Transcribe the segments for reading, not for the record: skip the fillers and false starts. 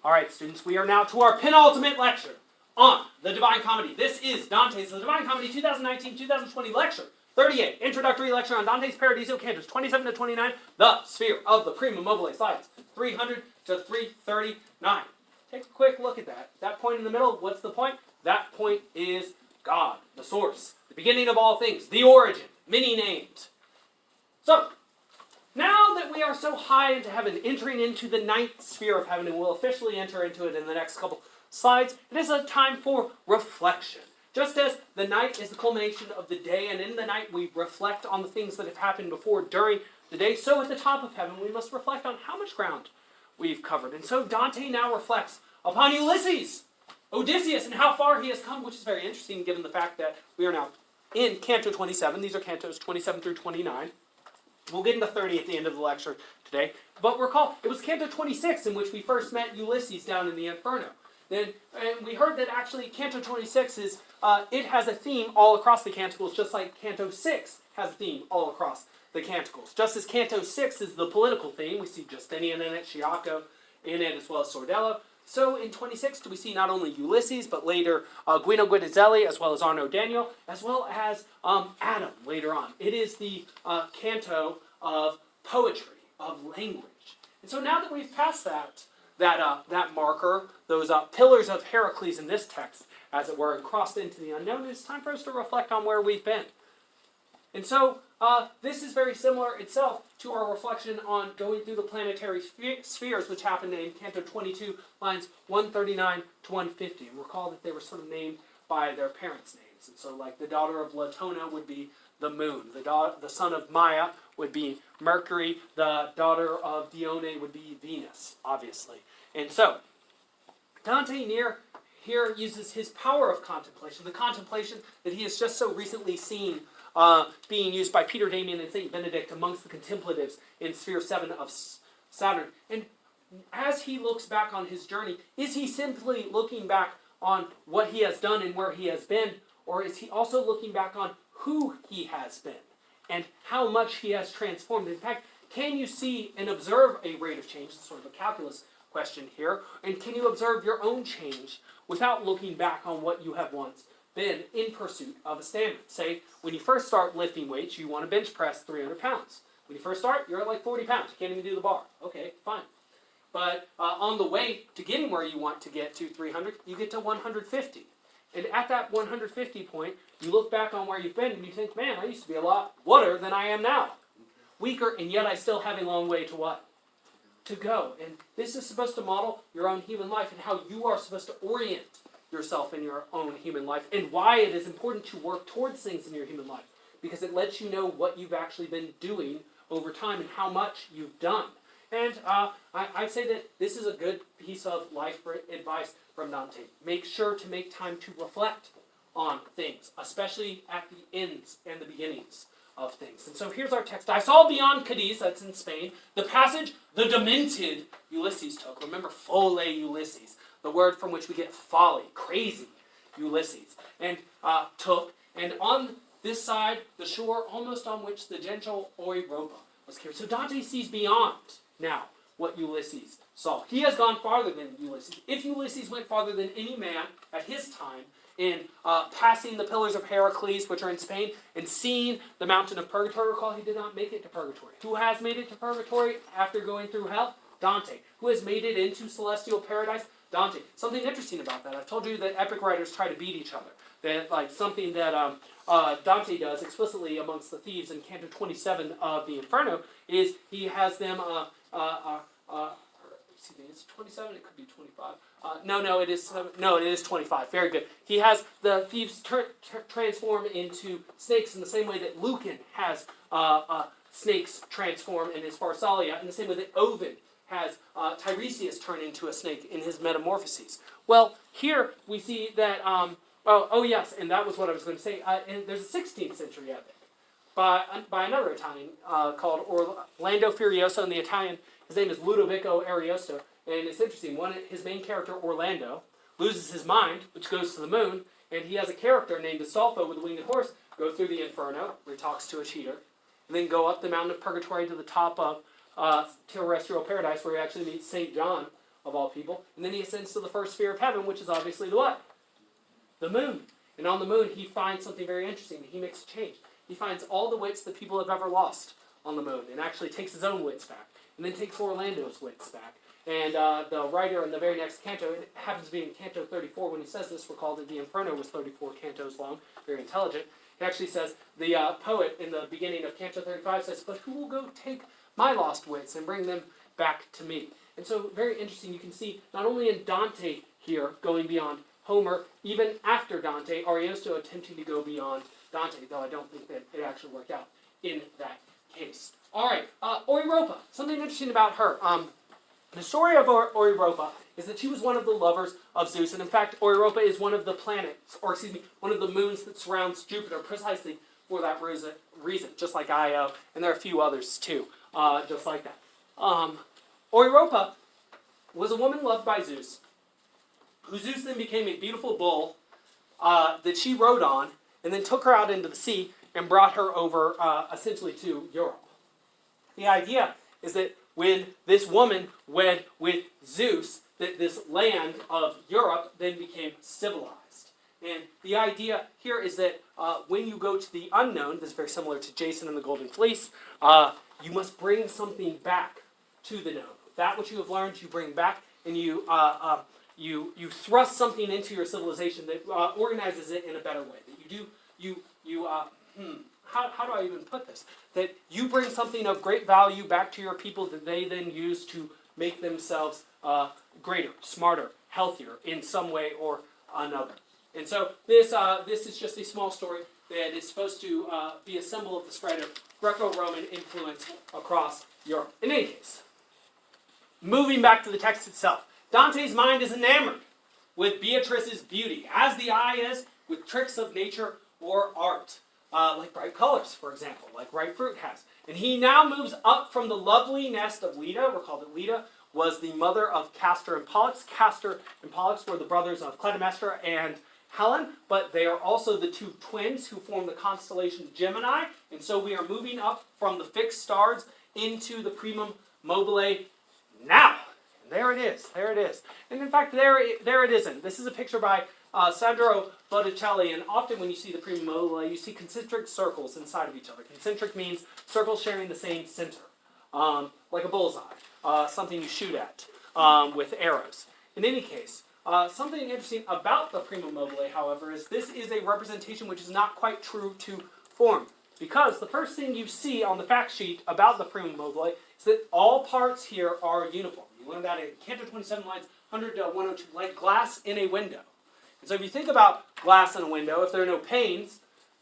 All right, students, we are now to our penultimate lecture on the Divine Comedy. This is Dante's The Divine Comedy 2019-2020 lecture 38, introductory lecture on Dante's Paradiso, Cantos 27 to 29, the sphere of the Primum Mobile, slides 300 to 339. Take a quick look at that. That point in the middle, what's the point? That point is God, the source, the beginning of all things, the origin, many names. So, now that we are so high into heaven, entering into the ninth sphere of heaven, and we'll officially enter into it in the next couple slides, it is a time for reflection. Just as the night is the culmination of the day, and in the night we reflect on the things that have happened before during the day, so at the top of heaven we must reflect on how much ground we've covered. And so Dante now reflects upon Ulysses, Odysseus, and how far he has come, which is very interesting given the fact that we are now in Canto 27. These are Cantos 27 through 29. We'll get into 30 at the end of the lecture today. But recall, it was Canto 26 in which we first met Ulysses down in the Inferno. And we heard that actually Canto 26 is, it has a theme all across the canticles, just like Canto 6 has a theme all across the canticles. Just as Canto 6 is the political theme, we see Justinian in it, Sciacca in it, as well as Sordello. So in 26, we see not only Ulysses, but later Guido Guidizelli, as well as Arno Daniel, as well as Adam later on. It is the canto of poetry, of language. And so now that we've passed that marker, those pillars of Heracles in this text, as it were, and crossed into the unknown, it's time for us to reflect on where we've been. And so this is very similar itself to our reflection on going through the planetary spheres, which happened in Canto 22, lines 139 to 150. And recall that they were sort of named by their parents' names. And so like the daughter of Latona would be the moon. The son of Maia would be Mercury. The daughter of Dione would be Venus, obviously. And so Dante here uses his power of contemplation, the contemplation that he has just so recently seen being used by Peter Damian and St. Benedict amongst the contemplatives in Sphere 7 of Saturn. And as he looks back on his journey, is he simply looking back on what he has done and where he has been, or is he also looking back on who he has been and how much he has transformed? In fact, can you see and observe a rate of change? It's sort of a calculus question here. And can you observe your own change without looking back on what you have once been in pursuit of a standard? Say, when you first start lifting weights, you want to bench press 300 pounds. When you first start, you're at like 40 pounds. You can't even do the bar. Okay, fine. But on the way to getting where you want to get to 300, you get to 150. And at that 150 point, you look back on where you've been and you think, man, I used to be a lot water than I am now. Weaker, and yet I still have a long way to what? To go. And this is supposed to model your own human life and how you are supposed to orient yourself in your own human life, and why it is important to work towards things in your human life, because it lets you know what you've actually been doing over time and how much you've done. And I'd say that this is a good piece of life advice from Dante. Make sure to make time to reflect on things, especially at the ends and the beginnings of things. And so here's our text. I saw beyond Cadiz, that's in Spain, the passage the demented Ulysses took. Remember, folle Ulysses, the word from which we get folly, crazy Ulysses, and took, and on this side, the shore almost on which the gentle Europa was carried. So Dante sees beyond now what Ulysses saw. He has gone farther than Ulysses. If Ulysses went farther than any man at his time in passing the pillars of Heracles, which are in Spain, and seeing the mountain of purgatory, recall he did not make it to purgatory. Who has made it to purgatory after going through hell? Dante. Who has made it into celestial paradise? Dante. Something interesting about that. I've told you that epic writers try to beat each other. That like something that Dante does explicitly amongst the thieves in Canto 27 of the Inferno is he has them excuse me, it's 27, it could be 25. It is 25. Very good. He has the thieves transform into snakes in the same way that Lucan has snakes transform in his Pharsalia, in the same way that Ovid has Tiresias turn into a snake in his Metamorphoses. Well, here we see that, yes, and that was what I was going to say. And there's a 16th century epic by another Italian called Orlando Furioso, and the Italian, his name is Ludovico Ariosto, and it's interesting. His main character, Orlando, loses his mind, which goes to the moon, and he has a character named Astolfo with a winged horse go through the Inferno, where he talks to a cheater, and then go up the mountain of Purgatory to the top of terrestrial paradise, where he actually meets St. John of all people. And then he ascends to the first sphere of heaven, which is obviously the what? The moon. And on the moon, he finds something very interesting. He makes a change. He finds all the wits that people have ever lost on the moon, and actually takes his own wits back, and then takes Orlando's wits back. And the writer in the very next canto, it happens to be in Canto 34, when he says this, recall that the Inferno was 34 cantos long, very intelligent. He actually says, the poet in the beginning of Canto 35 says, but who will go take my lost wits and bring them back to me? And so, very interesting, you can see, not only in Dante here, going beyond Homer, even after Dante, Ariosto attempting to go beyond Dante, though I don't think that it actually worked out in that case. All right, Oiropa, something interesting about her. The story of Oiropa is that she was one of the lovers of Zeus, and in fact, Oiropa is one of the planets, or excuse me, one of the moons that surrounds Jupiter, precisely for that reason, just like Io, and there are a few others too, just like that. Oiropa was a woman loved by Zeus, who Zeus then became a beautiful bull that she rode on, and then took her out into the sea and brought her over essentially to Europe. The idea is that when this woman wed with Zeus, that this land of Europe then became civilized. And the idea here is that when you go to the unknown, this is very similar to Jason and the Golden Fleece, you must bring something back to the known. That which you have learned, you bring back, and you thrust something into your civilization that organizes it in a better way. That how do I even put this? That you bring something of great value back to your people that they then use to make themselves greater, smarter, healthier in some way or another. And so this is just a small story that is supposed to be a symbol of the spread of Greco-Roman influence across Europe. In any case, moving back to the text itself, Dante's mind is enamored with Beatrice's beauty, as the eye is with tricks of nature or art, like bright colors, for example, like ripe fruit has. And he now moves up from the lovely nest of Leda. Recall that Leda was the mother of Castor and Pollux. Castor and Pollux were the brothers of Clytemnestra and Helen, but they are also the two twins who form the constellation Gemini. And so we are moving up from the fixed stars into the Primum Mobile now. And there it is. There it is. And in fact, there it isn't. This is a picture by Sandro Botticelli, and often when you see the Primum Mobile, you see concentric circles inside of each other. Concentric means circles sharing the same center, like a bullseye, something you shoot at with arrows. In any case, something interesting about the Primum Mobile, however, is this is a representation which is not quite true to form. Because the first thing you see on the fact sheet about the Primum Mobile is that all parts here are uniform. You learned that in Canto 27 lines 100 to 102, like glass in a window. And so if you think about glass in a window, if there are no panes,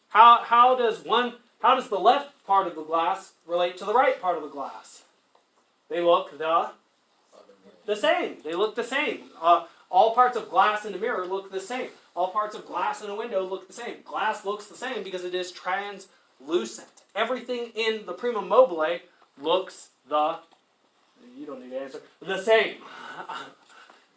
how does the left part of the glass relate to the right part of the glass? They look the same. They look the same. All parts of glass in a mirror look the same. All parts of glass in a window look the same. Glass looks the same because it is translucent. Everything in the Primum Mobile looks you don't need to answer, the same.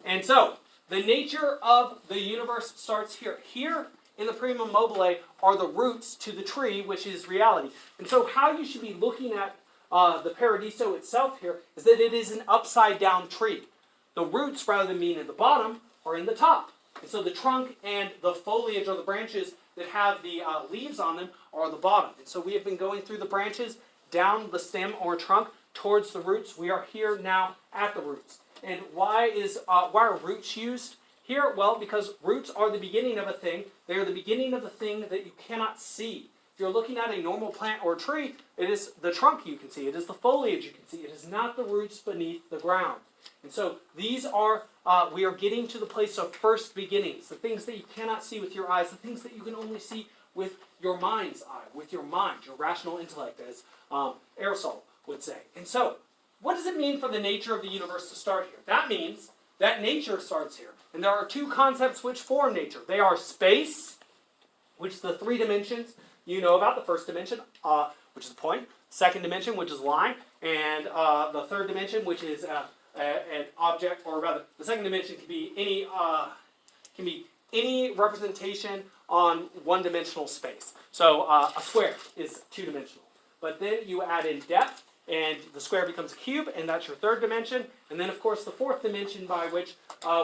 And so, the nature of the universe starts here. Here in the Primum Mobile are the roots to the tree, which is reality. And so how you should be looking at the Paradiso itself here is that it is an upside-down tree. The roots, rather than being at the bottom, are in the top. And so the trunk and the foliage, or the branches that have the leaves on them, are the bottom. And so we have been going through the branches, down the stem or trunk, towards the roots. We are here now at the roots. And why are roots used here? Well, because roots are the beginning of a thing. They are the beginning of the thing that you cannot see. If you're looking at a normal plant or tree, it is the trunk you can see. It is the foliage you can see. It is not the roots beneath the ground. And so these are, we are getting to the place of first beginnings, the things that you cannot see with your eyes, the things that you can only see with your mind's eye, with your mind, your rational intellect, as Aristotle would say. And so, what does it mean for the nature of the universe to start here? That means that nature starts here. And there are two concepts which form nature. They are space, which is the three dimensions you know about. The first dimension, which is a point. Second dimension, which is line. And the third dimension, which is an object, or rather, the second dimension can be any representation on one-dimensional space. So a square is two-dimensional. But then you add in depth, and the square becomes a cube, and that's your third dimension. And then, of course, the fourth dimension by which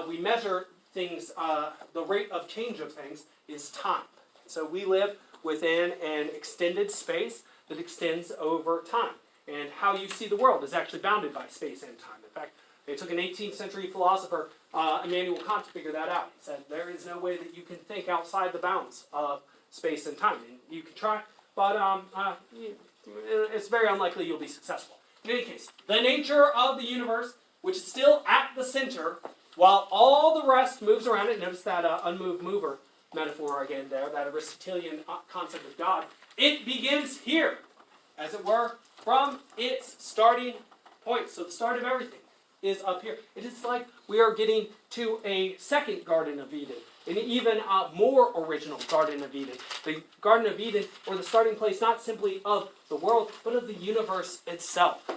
we measure things, the rate of change of things, is time. So we live within an extended space that extends over time. And how you see the world is actually bounded by space and time. In fact, they took an 18th century philosopher, Immanuel Kant, to figure that out. He said, there is no way that you can think outside the bounds of space and time. And you can try, but it's very unlikely you'll be successful. In any case, the nature of the universe, which is still at the center, while all the rest moves around it. Notice that unmoved mover metaphor again there, that Aristotelian concept of God. It begins here, as it were, from its starting point. So the start of everything is up here. It is like we are getting to a second Garden of Eden, an even more original Garden of Eden. The Garden of Eden, or the starting place not simply of the world, but of the universe itself.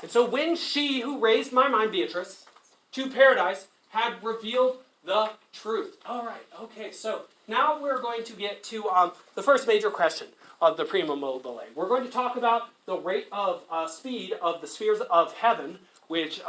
And so when she who raised my mind, Beatrice, to paradise, had revealed the truth. All right, okay, so now we're going to get to the first major question of the Primum Mobile. We're going to talk about the rate of speed of the spheres of heaven, which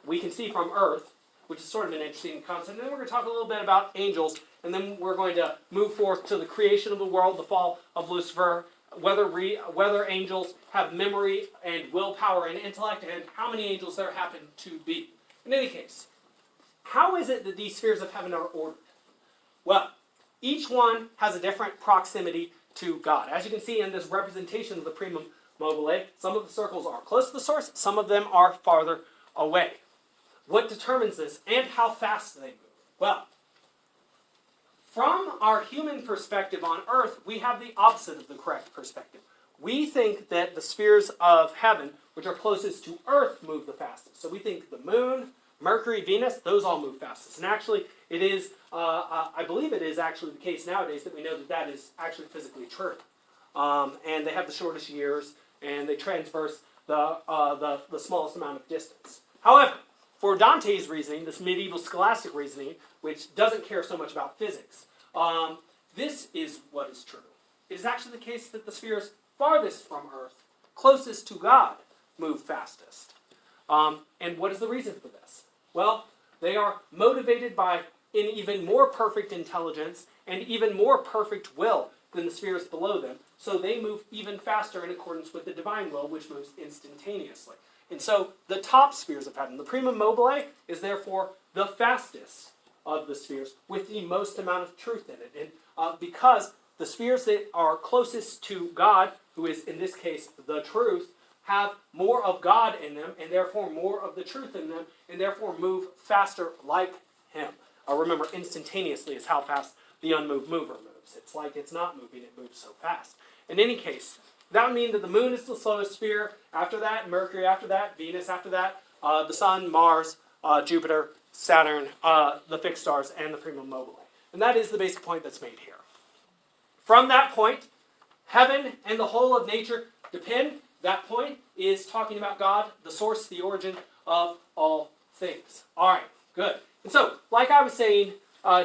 we can see from Earth, which is sort of an interesting concept. And then we're going to talk a little bit about angels, and then we're going to move forth to the creation of the world, the fall of Lucifer, whether angels have memory and willpower and intellect, and how many angels there happen to be. In any case, how is it that these spheres of heaven are ordered? Well, each one has a different proximity to God. As you can see in this representation of the Primum Mobile, some of the circles are close to the source, some of them are farther away. What determines this and how fast they move? Well, from our human perspective on Earth, we have the opposite of the correct perspective. We think that the spheres of heaven, which are closest to Earth, move the fastest. So we think the Moon, Mercury, Venus, those all move fastest. And actually, it is, I believe it is actually the case nowadays that we know that that is actually physically true. And they have the shortest years, and they transverse the smallest amount of distance. However, for Dante's reasoning, this medieval scholastic reasoning, which doesn't care so much about physics, this is what is true. It is actually the case that the spheres farthest from Earth, closest to God, move fastest. And what is the reason for this? Well, they are motivated by an even more perfect intelligence and even more perfect will than the spheres below them, so they move even faster in accordance with the divine will, which moves instantaneously. And so the top spheres of heaven, the Primum Mobile, is therefore the fastest of the spheres with the most amount of truth in it. And because the spheres that are closest to God, who is in this case the truth, have more of God in them, and therefore more of the truth in them, and therefore move faster like him. Remember, instantaneously is how fast the unmoved mover moves. It's like it's not moving, it moves so fast. In any case, that would mean that the Moon is the slowest sphere. After that, Mercury after that, Venus after that, the Sun, Mars, Jupiter, Saturn, the fixed stars, and the Primum Mobile. And that is the basic point that's made here. From that point, heaven and the whole of nature depend. That point is talking about God, the source, the origin of all things. All right, good. And so, like I was saying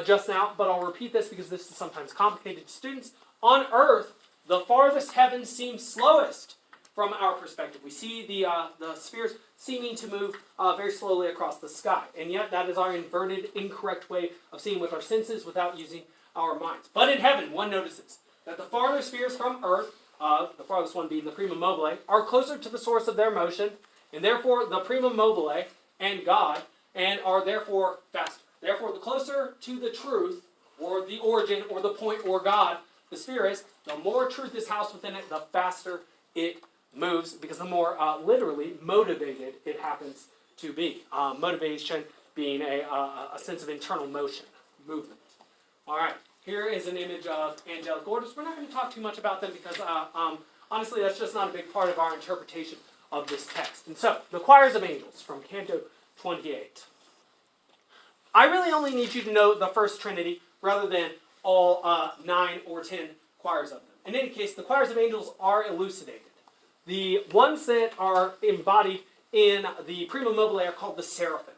just now, but I'll repeat this because this is sometimes complicated to students, on Earth, the farthest heaven seems slowest from our perspective. We see the spheres seeming to move very slowly across the sky. And yet that is our inverted, incorrect way of seeing with our senses without using our minds. But in heaven, one notices that the farther spheres from Earth, the farthest one being the Primum Mobile, are closer to the source of their motion, and therefore the Primum Mobile and God, and are therefore faster. Therefore, the closer to the truth, or the origin, or the point, or God, the sphere is, the more truth is housed within it, the faster it moves, because the more literally motivated it happens to be. Motivation being a sense of internal motion, movement. All right, here is an image of angelic orders. We're not going to talk too much about them because, honestly, that's just not a big part of our interpretation of this text. And so, the choirs of angels from Canto 28. I really only need you to know the first Trinity rather than all 9 or 10 choirs of them. In any case, the choirs of angels are elucidated. The ones that are embodied in the Primum Mobile are called the seraphim.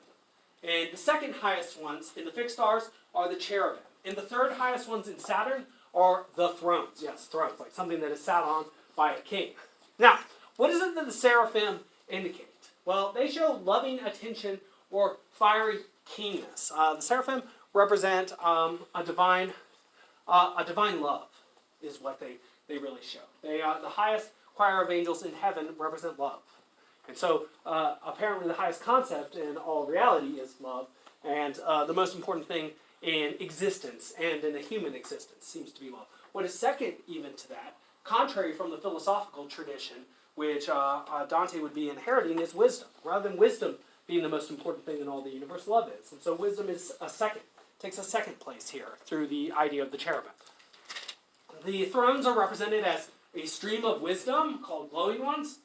And the second highest ones in the fixed stars are the cherubim. And the third highest ones in Saturn are the thrones. Yes, thrones, like something that is sat on by a king. Now, what is it that the seraphim indicate? Well, they show loving attention or fiery keenness. The seraphim represent a divine love, is what they really show. They the highest choir of angels in heaven represent love. And so apparently the highest concept in all reality is love, and the most important thing in existence and in a human existence seems to be love. What is second even to that, contrary from the philosophical tradition, which Dante would be inheriting, is wisdom. Rather than wisdom being the most important thing in all the universe, love is. And so wisdom is takes a second place here through the idea of the cherubim. The thrones are represented as a stream of wisdom called glowing ones.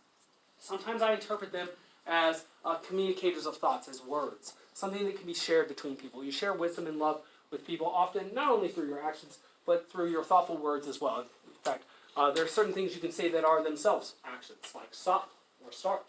Sometimes I interpret them as communicators of thoughts, as words, something that can be shared between people. You share wisdom and love with people often, not only through your actions, but through your thoughtful words as well. In fact, there are certain things you can say that are themselves actions, like stop or start.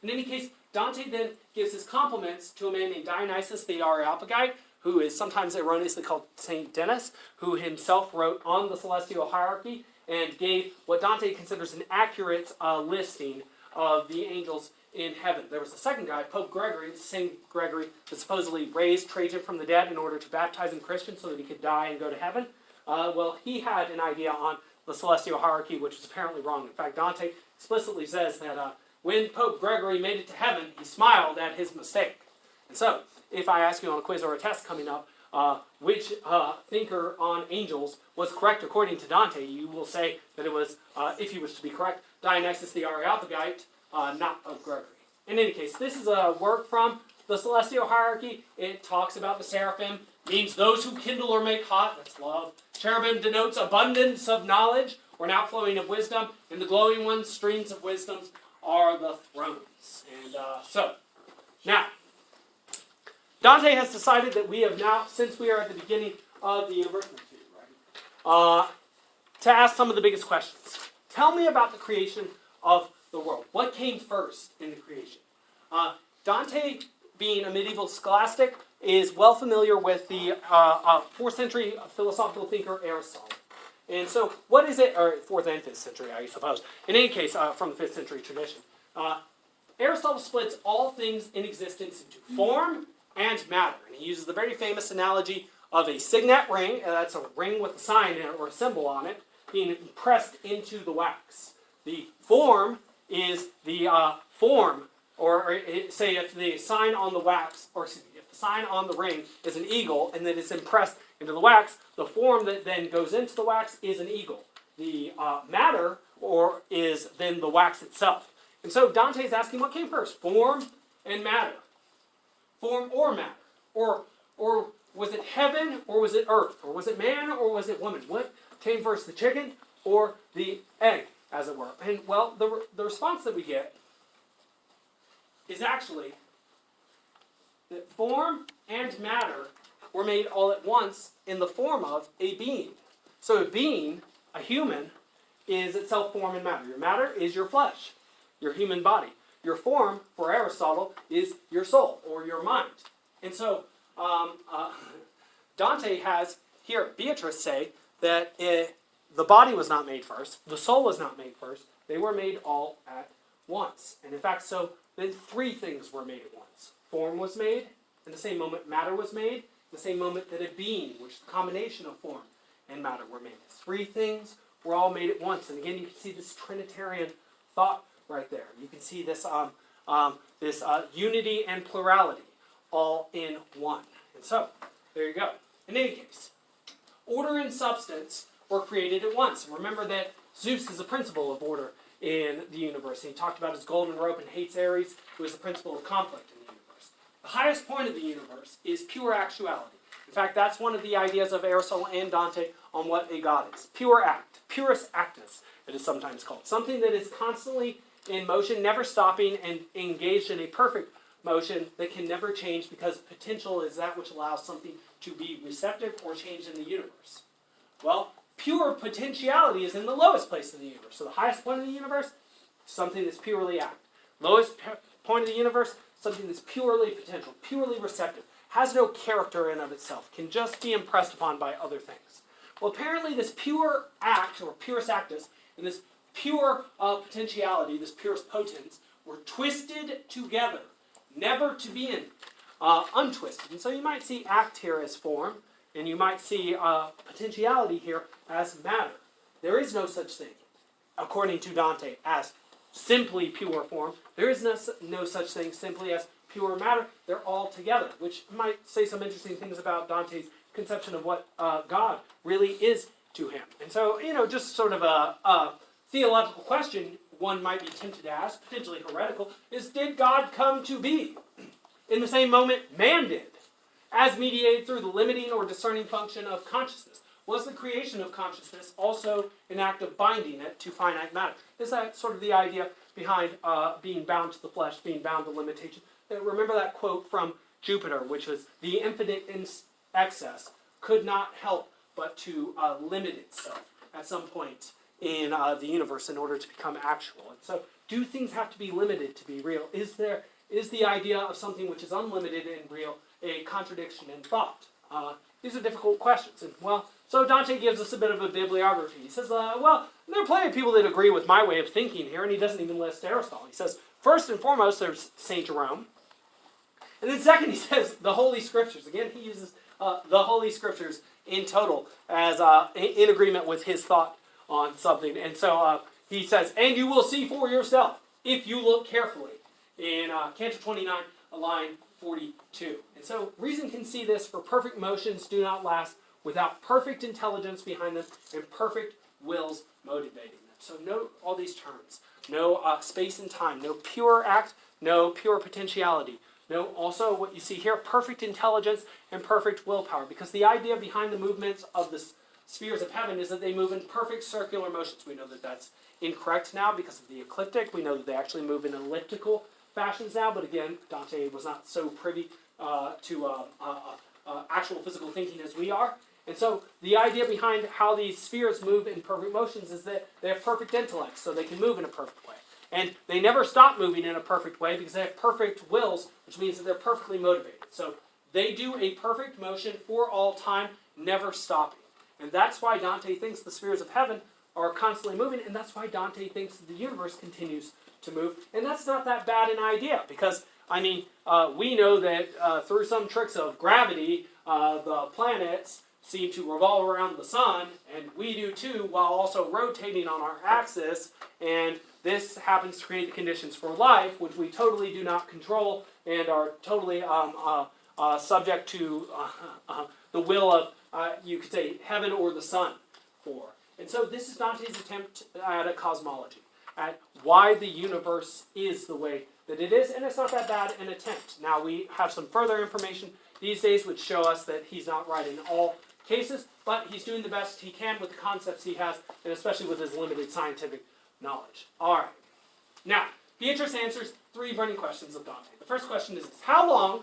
In any case, Dante then gives his compliments to a man named Dionysius the Areopagite, who is sometimes erroneously called Saint Denis, who himself wrote on the celestial hierarchy and gave what Dante considers an accurate listing of the angels in heaven. There was a second guy, Pope Gregory, the same Gregory that supposedly raised Trajan from the dead in order to baptize him Christian so that he could die and go to heaven. Well, he had an idea on the celestial hierarchy, which is apparently wrong. In fact, Dante explicitly says that when Pope Gregory made it to heaven, he smiled at his mistake. And so, if I ask you on a quiz or a test coming up, which thinker on angels was correct according to Dante, you will say that it was, if you wish to be correct, Dionysius the Areopagite, not Pope Gregory. In any case, this is a work from the celestial hierarchy. It talks about the seraphim, means those who kindle or make hot, that's love. Cherubim denotes abundance of knowledge or an outflowing of wisdom, and the glowing ones, streams of wisdom, are the thrones. And now, Dante has decided that we have now, since we are at the beginning of the universe, to ask some of the biggest questions. Tell me about the creation of the world. What came first in the creation? Dante, being a medieval scholastic, is well familiar with the 4th century philosophical thinker Aristotle. And so, what is it, or 4th and 5th century, I suppose. In any case, from the 5th century tradition. Aristotle splits all things in existence into form and matter. And he uses the very famous analogy of a signet ring, that's a ring with a sign in it, or a symbol on it, being pressed into the wax. The form is the form, or say if the sign on the wax, or excuse me, if the sign on the ring is an eagle and then it's impressed into the wax, the form that then goes into the wax is an eagle. The matter, or is then the wax itself. And so Dante is asking what came first, form and matter. Form or matter. Or was it heaven or was it earth? Or was it man or was it woman? What came first, the chicken or the egg, as it were? And well, the response that we get is actually that form and matter were made all at once in the form of a being. So a being, a human, is itself form and matter. Your matter is your flesh, your human body. Your form, for Aristotle, is your soul or your mind. And so Dante has here Beatrice say that the body was not made first, the soul was not made first, they were made all at once. And in fact, so then 3 things were made at once. Form was made, in the same moment matter was made, in the same moment that a being, which is the combination of form and matter, were made. 3 things were all made at once. And again, you can see this Trinitarian thought right there. You can see this, this unity and plurality all in one. And so, there you go. In any case, order and substance were created at once. And remember that Zeus is a principle of order in the universe. And he talked about his golden rope and hates Ares, who is the principle of conflict in the universe. The highest point of the universe is pure actuality. In fact, that's one of the ideas of Aristotle and Dante on what a god is. Pure act, purus actus, it is sometimes called. Something that is constantly in motion, never stopping, and engaged in a perfect motion that can never change, because potential is that which allows something to be receptive or changed in the universe. Well, pure potentiality is in the lowest place in the universe. So the highest point of the universe, something that's purely act. Lowest point of the universe, something that's purely potential, purely receptive, has no character in of itself, can just be impressed upon by other things. Well, apparently this pure act, or purus actus, and this pure potentiality, this purest potens, were twisted together, never to be untwisted. And so you might see act here as form, and you might see potentiality here as matter. There is no such thing, according to Dante, as simply pure form. There is no such thing simply as pure matter. They're all together, which might say some interesting things about Dante's conception of what God really is to him. And so, just sort of a theological question one might be tempted to ask, potentially heretical, is did God come to be in the same moment man did, as mediated through the limiting or discerning function of consciousness? Was the creation of consciousness also an act of binding it to finite matter? Is that sort of the idea behind being bound to the flesh, being bound to limitation? Remember that quote from Jupiter, which was, the infinite in excess could not help but to limit itself at some point in the universe in order to become actual. And so, do things have to be limited to be real? Is the idea of something which is unlimited and real a contradiction in thought? These are difficult questions. And, so Dante gives us a bit of a bibliography. He says, there are plenty of people that agree with my way of thinking here, and he doesn't even list Aristotle. He says, first and foremost, there's St. Jerome. And then second, he says, the Holy Scriptures. Again, he uses the Holy Scriptures in total as in agreement with his thought on something. And so he says, and you will see for yourself, if you look carefully, in Canto 29, line 42. And so reason can see this, for perfect motions do not last without perfect intelligence behind them and perfect wills motivating them. So note all these terms. No space and time, no pure act, no pure potentiality. No, also what you see here, perfect intelligence and perfect willpower. Because the idea behind the movements of the spheres of heaven is that they move in perfect circular motions. We know that that's incorrect now because of the ecliptic. We know that they actually move in elliptical fashions now. But again, Dante was not so privy to actual physical thinking as we are. And so the idea behind how these spheres move in perfect motions is that they have perfect intellect, so they can move in a perfect way. And they never stop moving in a perfect way because they have perfect wills, which means that they're perfectly motivated. So they do a perfect motion for all time, never stopping. And that's why Dante thinks the spheres of heaven are constantly moving, and that's why Dante thinks that the universe continues to move. And that's not that bad an idea, because, we know that through some tricks of gravity, the planets seem to revolve around the sun, and we do too, while also rotating on our axis, and this happens to create the conditions for life, which we totally do not control, and are totally subject to the will of, you could say, heaven or the sun for. And so this is Dante's attempt at a cosmology, at why the universe is the way that it is, and it's not that bad an attempt. Now we have some further information these days which show us that he's not right in all cases, but he's doing the best he can with the concepts he has, and especially with his limited scientific knowledge. All right. Now, Beatrice answers 3 burning questions of Dante. The first question is this: how long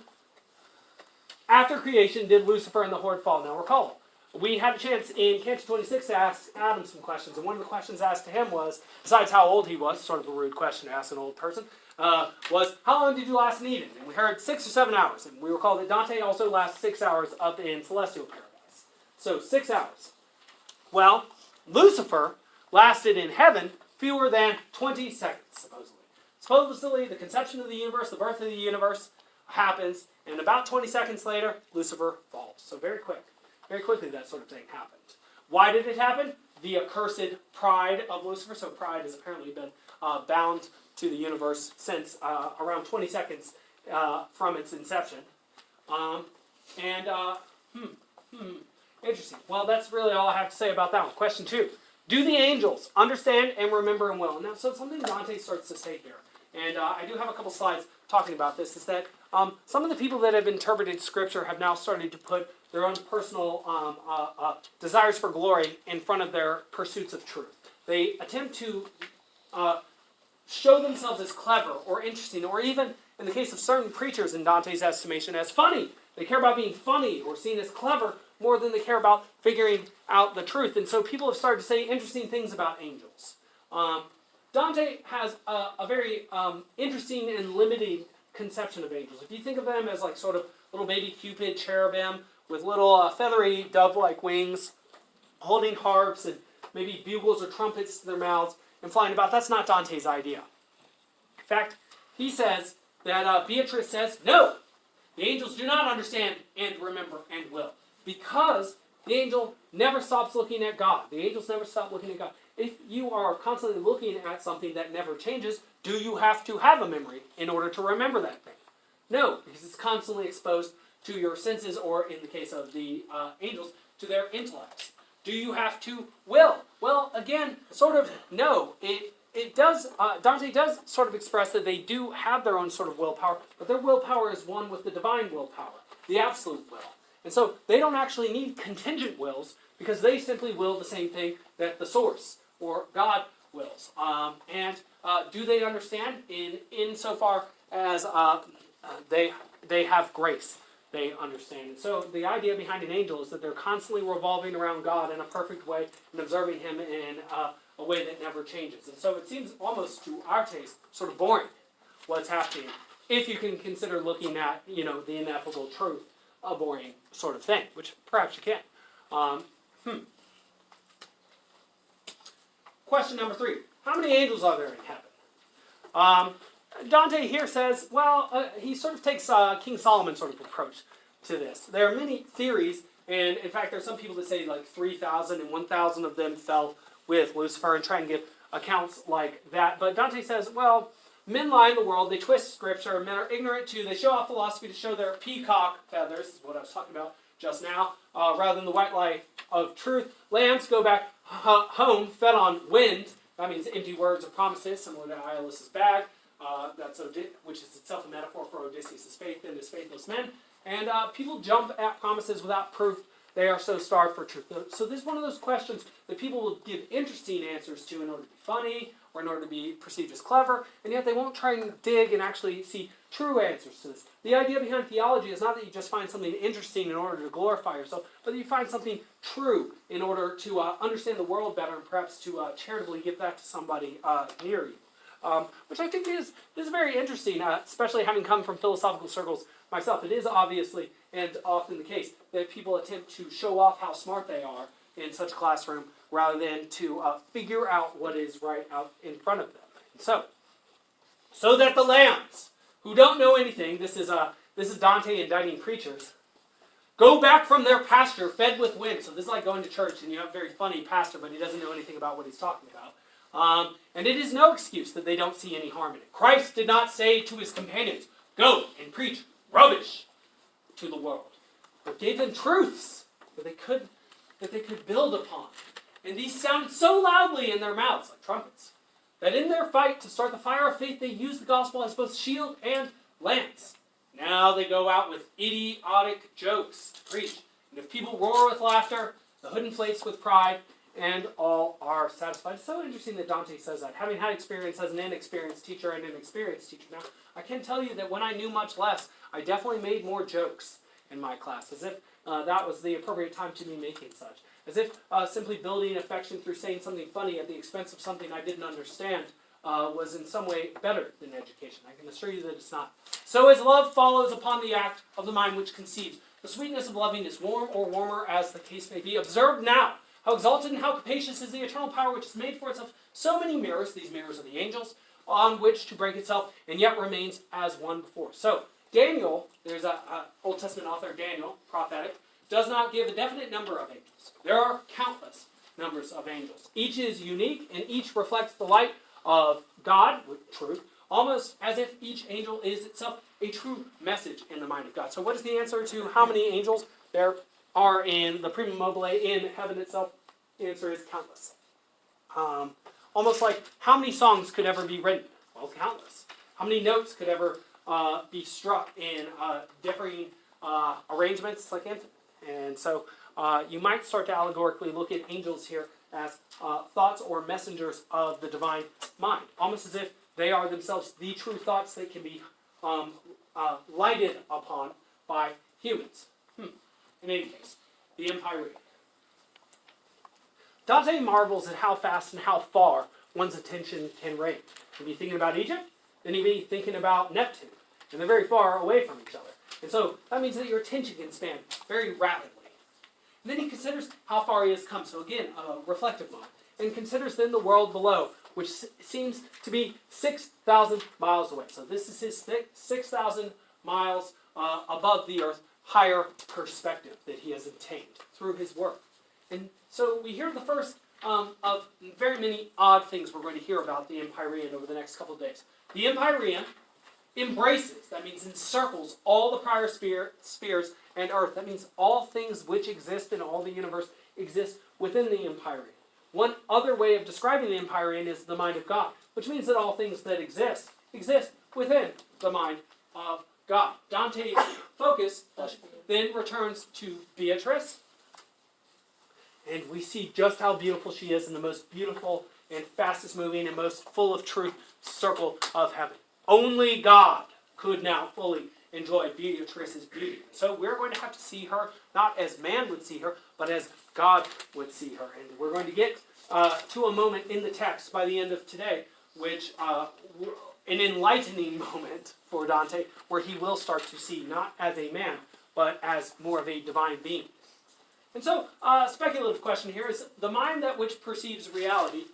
after creation did Lucifer and the horde fall? Now, recall, we had a chance in Canto 26 to ask Adam some questions, and one of the questions asked to him was, besides how old he was, sort of a rude question to ask an old person, was, how long did you last in Eden? And we heard 6 or 7 hours, and we recall that Dante also lasts 6 hours up in celestial paradise. So 6 hours. Well, Lucifer lasted in heaven fewer than 20 seconds, supposedly. Supposedly, the conception of the universe, the birth of the universe, happens, and about 20 seconds later, Lucifer falls. So very quickly that sort of thing happened. Why did it happen? The accursed pride of Lucifer. So pride has apparently been bound to the universe since around 20 seconds from its inception. Interesting. Well, that's really all I have to say about that one. Question 2. Do the angels understand and remember and will? Now, so something Dante starts to say here, and I do have a couple slides talking about this, is that some of the people that have interpreted Scripture have now started to put their own personal desires for glory in front of their pursuits of truth. They attempt to show themselves as clever or interesting, or even, in the case of certain preachers in Dante's estimation, as funny. They care about being funny or seen as clever more than they care about figuring out the truth. And so people have started to say interesting things about angels. Dante has a very interesting and limited conception of angels. If you think of them as like sort of little baby Cupid cherubim with little feathery dove-like wings, holding harps and maybe bugles or trumpets to their mouths, and flying about. That's not Dante's idea. In fact, he says that Beatrice says, no, the angels do not understand and remember and will. Because the angel never stops looking at God. The angels never stop looking at God. If you are constantly looking at something that never changes, do you have to have a memory in order to remember that thing? No, because it's constantly exposed to your senses, or in the case of the angels, to their intellects. Do you have to will? Well, again, sort of no. It does. Dante does sort of express that they do have their own sort of willpower, but their willpower is one with the divine willpower, the absolute will. And so they don't actually need contingent wills, because they simply will the same thing that the source or God wills. And do they understand insofar as they have grace? They understand. And so the idea behind an angel is that they're constantly revolving around God in a perfect way and observing him in a way that never changes. And so it seems almost to our taste sort of boring what's happening, if you can consider looking at, the ineffable truth, a boring sort of thing, which perhaps you can. Question number 3. How many angels are there in heaven? Dante here says, he sort of takes King Solomon's sort of approach to this. There are many theories, and in fact there are some people that say like 3,000 and 1,000 of them fell with Lucifer, and try and give accounts like that. But Dante says, men lie in the world, they twist scripture, men are ignorant too, they show off philosophy to show their peacock feathers, is what I was talking about just now, rather than the white light of truth. Lambs go back home, fed on wind. That means empty words of promises, similar to Iolaus's bag, which is itself a metaphor for Odysseus' faith in his faithless men. And people jump at promises without proof. They are so starved for truth. So this is one of those questions that people will give interesting answers to in order to be funny, or in order to be perceived as clever, and yet they won't try and dig and actually see true answers to this. The idea behind theology is not that you just find something interesting in order to glorify yourself, but that you find something true in order to understand the world better, and perhaps to charitably give that to somebody near you. Which I think is very interesting, especially having come from philosophical circles myself. It is obviously, and often the case, that people attempt to show off how smart they are in such a classroom, rather than to figure out what is right out in front of them. And so that the lambs, who don't know anything, this is Dante indicting preachers, go back from their pasture fed with wind. So this is like going to church and you have a very funny pastor, but he doesn't know anything about what he's talking about. And it is no excuse that they don't see any harm in it. Christ did not say to his companions, go and preach rubbish to the world, but gave them truths that they could build upon. And these sounded so loudly in their mouths, like trumpets, that in their fight to start the fire of faith, they used the gospel as both shield and lance. Now they go out with idiotic jokes to preach. And if people roar with laughter, the hood inflates with pride, and all are satisfied. It's so interesting that Dante says that. Having had experience as an inexperienced teacher and an experienced teacher now, I can tell you that when I knew much less, I definitely made more jokes in my class, as if that was the appropriate time to be making such. As if simply building affection through saying something funny at the expense of something I didn't understand was in some way better than education. I can assure you that it's not. So as love follows upon the act of the mind which conceives, the sweetness of loving is warm or warmer as the case may be. Observe now how exalted and how capacious is the eternal power which has made for itself so many mirrors, these mirrors are the angels, on which to break itself, and yet remains as one before. So Daniel, there's an Old Testament author, Daniel, prophetic, does not give a definite number of angels. There are countless numbers of angels. Each is unique, and each reflects the light of God, with truth, almost as if each angel is itself a true message in the mind of God. So what is the answer to how many angels there are in the Primum Mobile in heaven itself? The answer is countless. Almost like, how many songs could ever be written? Well, countless. How many notes could ever be struck in differing arrangements? Like infinite. And so you might start to allegorically look at angels here as thoughts or messengers of the divine mind, almost as if they are themselves the true thoughts that can be lighted upon by humans. In any case, the Empyrean. Dante marvels at how fast and how far one's attention can range. If you're thinking about Egypt, then you'd be thinking about Neptune, and they're very far away from each other. And so that means that your attention can span very rapidly. And then he considers how far he has come. So again, a reflective mind. and considers then the world below, which seems to be 6,000 miles away. So this is his 6,000 miles above the earth, higher perspective that he has obtained through his work. And so we hear the first of very many odd things we're going to hear about the Empyrean over the next couple of days. The Empyrean embraces, that means encircles, all the prior spheres and earth. That means all things which exist in all the universe exist within the Empyrean. One other way of describing the Empyrean is the mind of God, which means that all things that exist within the mind of God. Dante's focus then returns to Beatrice, and we see just how beautiful she is in the most beautiful and fastest moving and most full of truth circle of heaven. Only God could now fully enjoy Beatrice's beauty. So we're going to have to see her not as man would see her, but as God would see her. And we're going to get to a moment in the text by the end of today, which an enlightening moment for Dante, where he will start to see not as a man, but as more of a divine being. And so, speculative question here is, the mind that which perceives reality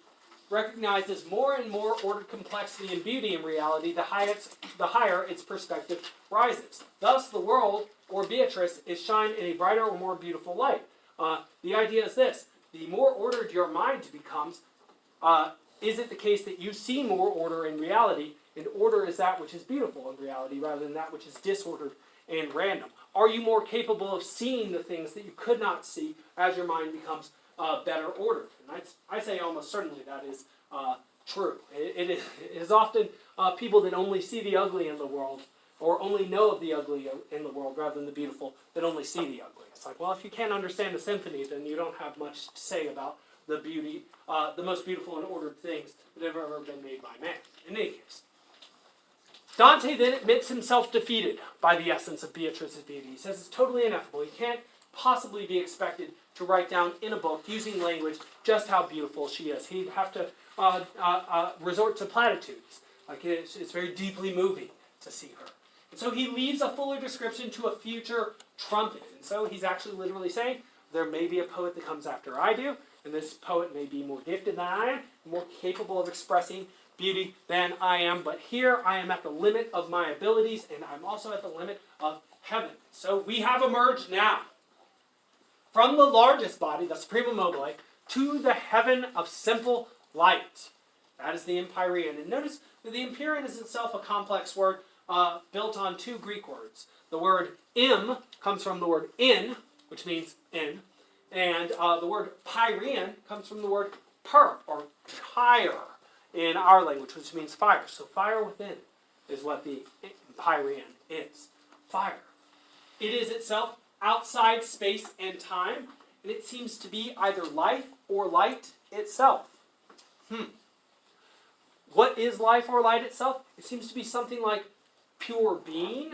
recognizes more and more ordered complexity and beauty in reality, the higher its perspective rises. Thus, the world, or Beatrice, is shined in a brighter or more beautiful light. The idea is this: the more ordered your mind becomes, is it the case that you see more order in reality, and order is that which is beautiful in reality rather than that which is disordered and random? Are you more capable of seeing the things that you could not see as your mind becomes better ordered? And I say almost certainly that is true. It is often people that only see the ugly in the world, or only know of the ugly in the world rather than the beautiful, that only see the ugly. It's like, well, if you can't understand a symphony, then you don't have much to say about the beauty, the most beautiful and ordered things that have ever been made by man. In any case, Dante then admits himself defeated by the essence of Beatrice's beauty. He says it's totally ineffable. He can't possibly be expected to write down in a book, using language, just how beautiful she is. He'd have to resort to platitudes. Like it's very deeply moving to see her. And so he leaves a fuller description to a future trumpet. And so he's actually literally saying, there may be a poet that comes after I do, and this poet may be more gifted than I am, more capable of expressing beauty than I am, but here I am at the limit of my abilities, and I'm also at the limit of heaven. So we have emerged now from the largest body, the Primum Mobile, to the heaven of simple light. That is the Empyrean. And notice that the Empyrean is itself a complex word built on two Greek words. The word "im" comes from the word "in," which means in, and the word "pyrean" comes from the word "per," or "pyre," in our language, which means fire. So fire within is what the Empyrean is. Fire. It is itself outside space and time, and it seems to be either life or light itself. What is life or light itself? It seems to be something like pure being,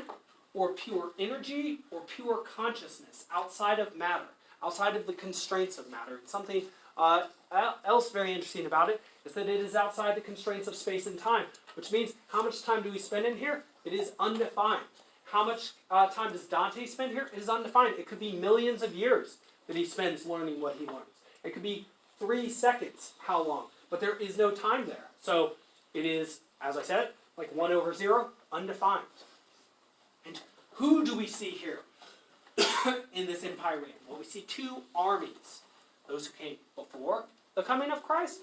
or pure energy, or pure consciousness, outside of matter, outside of the constraints of matter. It's something else very interesting about it is that it is outside the constraints of space and time, which means how much time do we spend in here? It is undefined. How much time does Dante spend here? It is undefined. It could be millions of years that he spends learning what he learns. It could be 3 seconds, how long. But there is no time there. So it is, as I said, like 1 over 0, undefined. And who do we see here in this Empyrean? Well, we see two armies. Those who came before the coming of Christ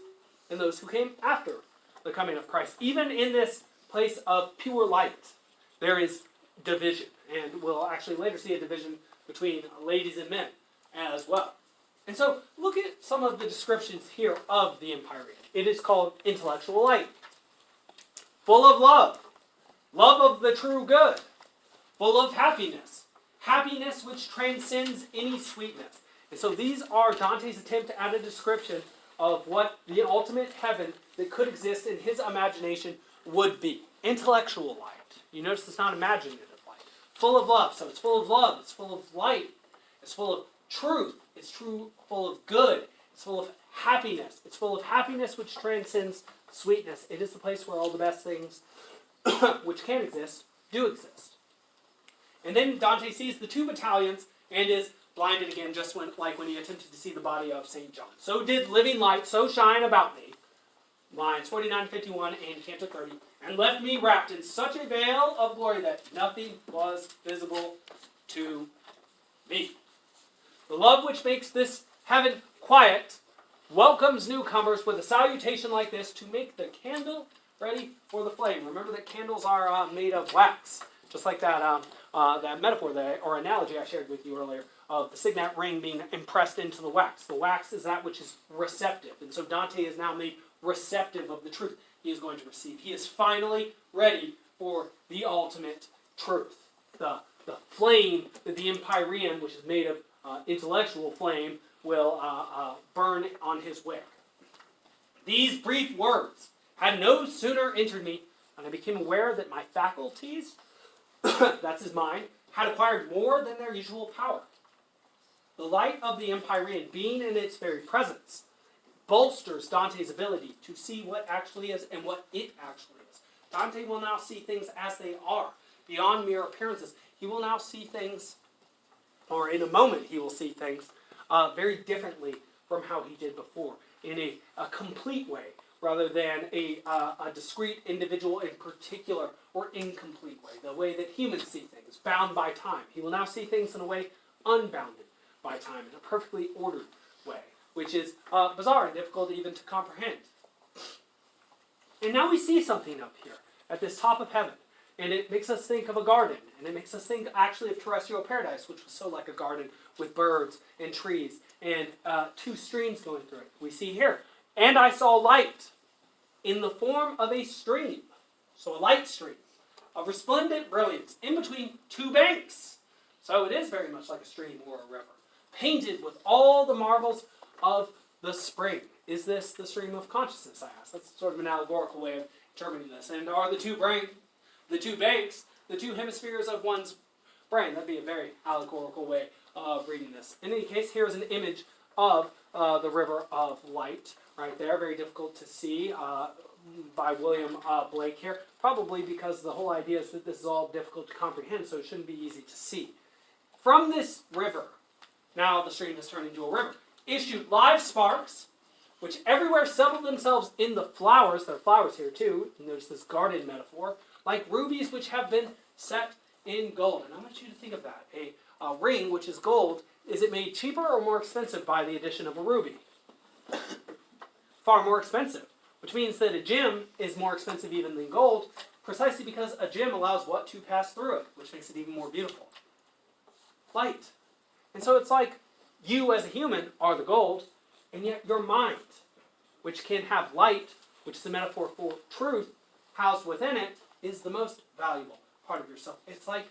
and those who came after the coming of Christ. Even in this place of pure light, there is division. And we'll actually later see a division between ladies and men as well. And so look at some of the descriptions here of the Empyrean. It is called intellectual light, full of love, love of the true good, full of happiness, happiness which transcends any sweetness. And so these are Dante's attempt to add a description of what the ultimate heaven that could exist in his imagination would be. Intellectual light. You notice it's not imaginative light. Full of love. So it's full of love. It's full of light. It's full of truth. It's full of good. It's full of happiness. It's full of happiness which transcends sweetness. It is the place where all the best things which can exist do exist. And then Dante sees the two battalions and is blinded again, just like when he attempted to see the body of St. John. So did living light so shine about me, lines 49, 51, and Canto 30, and left me wrapped in such a veil of glory that nothing was visible to me. The love which makes this heaven quiet welcomes newcomers with a salutation like this to make the candle ready for the flame. Remember that candles are made of wax, just like that that metaphor or analogy I shared with you earlier of the signet ring being impressed into the wax. The wax is that which is receptive, and so Dante is now made receptive of the truth he is going to receive. He is finally ready for the ultimate truth. The flame that the Empyrean, which is made of intellectual flame, will burn on his wick. These brief words had no sooner entered me than I became aware that my faculties, that's his mind, had acquired more than their usual power. The light of the Empyrean, being in its very presence, bolsters Dante's ability to see what actually is and what it actually is. Dante will now see things as they are, beyond mere appearances. He will now see things, or in a moment he will see things, very differently from how he did before, in a complete way, rather than a discrete individual in particular or incomplete way, the way that humans see things, bound by time. He will now see things in a way unbounded by time, in a perfectly ordered way, which is bizarre and difficult even to comprehend. And now we see something up here at this top of heaven, and it makes us think of a garden, and it makes us think actually of terrestrial paradise, which was so like a garden with birds and trees and two streams going through it. We see here, and I saw light in the form of a stream, so a light stream, of resplendent brilliance in between two banks. So it is very much like a stream or a river, painted with all the marvels of the spring. Is this the stream of consciousness, I ask? That's sort of an allegorical way of interpreting this. And are the two banks, the two hemispheres of one's brain? That'd be a very allegorical way of reading this. In any case, here's an image of the river of light right there. Very difficult to see by William Blake here. Probably because the whole idea is that this is all difficult to comprehend, so it shouldn't be easy to see. From this river, now the stream has turned into a river, issued live sparks, which everywhere settled themselves in the flowers. There are flowers here too. Notice this garden metaphor, like rubies which have been set in gold. And I want you to think of that. A ring, which is gold, is it made cheaper or more expensive by the addition of a ruby? Far more expensive, which means that a gem is more expensive even than gold, precisely because a gem allows what to pass through it, which makes it even more beautiful? Light. And so it's like you as a human are the gold, and yet your mind, which can have light, which is a metaphor for truth, housed within it, is the most valuable part of yourself. It's like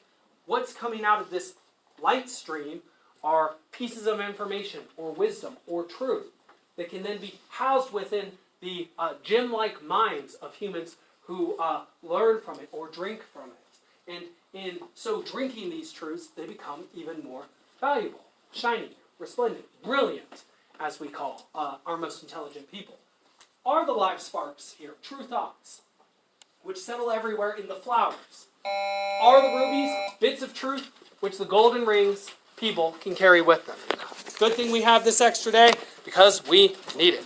what's coming out of this light stream are pieces of information or wisdom or truth that can then be housed within the gem-like minds of humans who learn from it or drink from it. And in so drinking these truths, they become even more valuable, shining, resplendent, brilliant, as we call our most intelligent people. Are the live sparks here true thoughts, which settle everywhere in the flowers? Are the rubies bits of truth, which the golden rings people can carry with them? Good thing we have this extra day, because we need it.